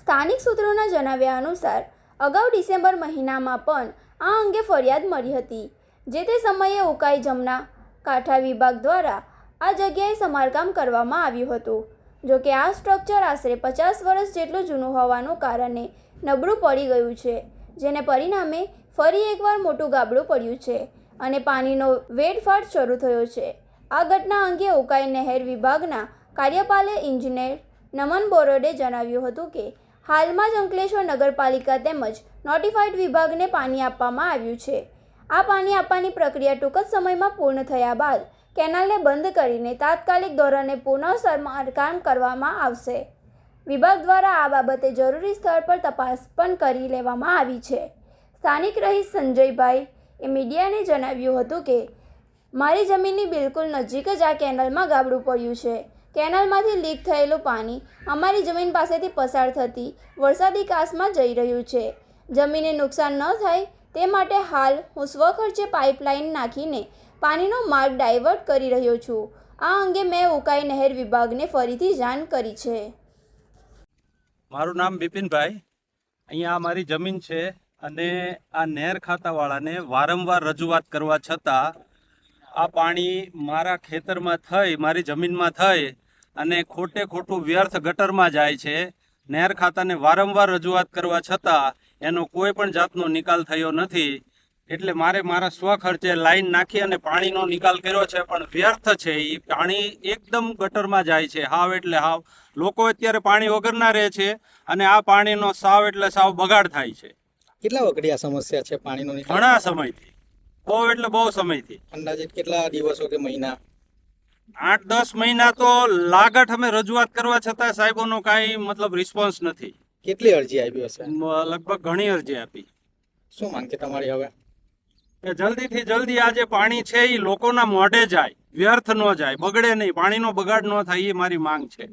સ્થાનિક સૂત્રોના જણાવ્યા અનુસાર અગાઉ ડિસેમ્બર મહિનામાં પણ આ અંગે ફરિયાદ મળી હતી, જે તે સમયે ઉકાઈ જમના કાંઠા વિભાગ દ્વારા આ જગ્યાએ સમારકામ કરવામાં આવ્યું હતું. જોકે આ સ્ટ્રક્ચર આશરે 50 વર્ષ જેટલું જૂનું હોવાનું કારણે નબળું પડી ગયું છે, જેને પરિણામે ફરી એકવાર મોટું ગાબડું પડ્યું છે અને પાણીનો વેડફાટ શરૂ થયો છે. આ ઘટના અંગે ઉકાઈ નહેર વિભાગના કાર્યપાલક ઇજનેર નમન બોરડે જણાવ્યું હતું કે હાલમાં જ અંકલેશ્વર નગરપાલિકા તેમજ નોટિફાઈડ વિભાગને પાણી આપવામાં આવ્યું છે. આ પાણી આપવાની પ્રક્રિયા ટૂંક જ સમયમાં પૂર્ણ થયા બાદ કેનાલને બંધ કરીને તાત્કાલિક ધોરણે પુનઃસમારકામ કરવામાં આવશે. વિભાગ દ્વારા આ બાબતે જરૂરી સ્થળ પર તપાસ પણ કરી લેવામાં આવી છે. સ્થાનિક રહીશ સંજયભાઈ એ મીડિયાને જણાવ્યું હતું કે મારી જમીનની બિલકુલ નજીક જ આ કેનાલમાં ગાબડું પડ્યું છે. કેનાલમાંથી લીક થયેલું પાણી અમારી જમીન પાસેથી પસાર થતી વરસાદી કાસમાં જઈ રહ્યું છે. જમીનને નુકસાન ન થાય તે માટે હાલ હું સ્વખર્ચે પાઇપલાઇન નાખીને પાણીનો માર્ગ ડાયવર્ટ કરી રહ્યો છું. આ અંગે મેં ઉકાઈ નહેર વિભાગને ફરીથી જાણ કરી છે. મારું નામ બિપિનભાઈ, અહીંયા મારી જમીન છે અને આ નહેર ખાતાવાળાને વારંવાર રજૂઆત કરવા છતાં આ પાણી મારા ખેતરમાં થઈ, મારી જમીનમાં થઈ અને ખોટું વ્યર્થ ગટરમાં જાય છે. નહેર ખાતાને વારંવાર રજૂઆત કરવા છતાં એનો કોઈ પણ જાતનો નિકાલ થયો નથી. એટલે મારે મારા સ્વખર્ચે લાઈન નાખી અને પાણીનો નિકાલ કર્યો છે, પણ વ્યર્થ છે. એ પાણી એકદમ ગટરમાં જાય છે, હાવ એટલે હાવ. લોકો અત્યારે પાણી વગરના રહે છે અને આ પાણીનો સાવ એટલે સાવ બગાડ થાય છે. કેટલા વખતે આ સમસ્યા છે પાણીનો નિકાલ? ઘણા સમયથી, બહુ એટલે બહુ સમયથી. અંદાજે કેટલા દિવસો કે મહિના? 8-10 મહિના તો લાગત. અમે રજૂઆત કરવા છતાં સાહેબોનો કાંઈ મતલબ રિસ્પોન્સ નથી. કેટલી અરજી આવી હશે? લગભગ ઘણી અરજી આપી. શું માંગ છે તમારી હવે? કે જલ્દીથી જલ્દી આ જે પાણી છે એ લોકોના મોઢે જાય, વ્યર્થ ન જાય, બગડે નહીં, પાણીનો બગાડ ન થાય, એ મારી માંગ છે.